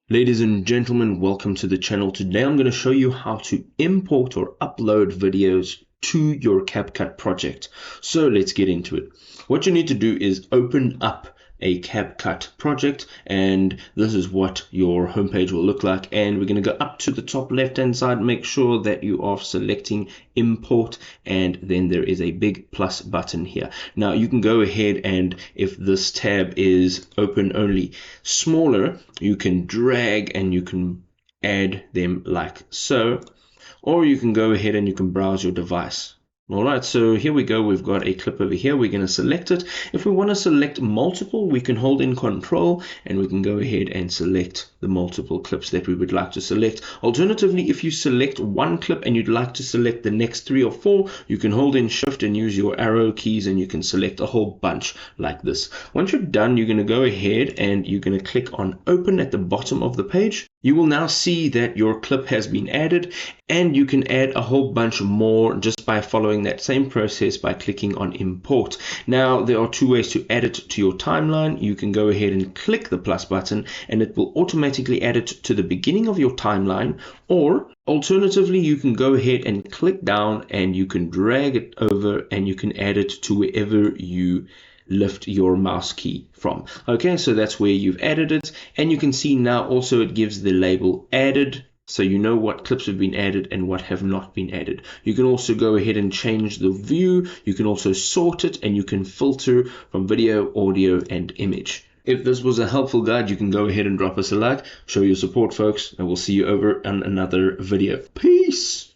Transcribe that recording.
Ladies and gentlemen, welcome to the channel. Today I'm going to show you how to import or upload videos to your CapCut project. So let's get into it. What you need to do is open up a CapCut project, and this is what your homepage will look like. And we're going to go up to the top left hand side, make sure that you are selecting import, and then there is a big plus button here. Now you can go ahead, and if this tab is open only smaller, you can drag and you can add them like so, or you can go ahead and you can browse your device. Alright, so here we go. We've got a clip over here. We're going to select it. If we want to select multiple, we can hold in Control and we can go ahead and select the multiple clips that we would like to select. Alternatively, if you select one clip and you'd like to select the next 3 or 4, you can hold in Shift and use your arrow keys and you can select a whole bunch like this. Once you're done, you're going to go ahead and you're going to click on Open at the bottom of the page. You will now see that your clip has been added, and you can add a whole bunch more just by following that same process by clicking on import. Now there are 2 ways to add it to your timeline. You can go ahead and click the plus button and it will automatically add it to the beginning of your timeline, or alternatively you can go ahead and click down and you can drag it over and you can add it to wherever you lift your mouse key from. Okay, so that's where you've added it, and you can see now also it gives the label added, so you know what clips have been added and what have not been added. You can also go ahead and change the view. You can also sort it, and you can filter from video, audio, and image. If this was a helpful guide, you can go ahead and drop us a like, show your support, folks, and we'll see you over on another video. Peace!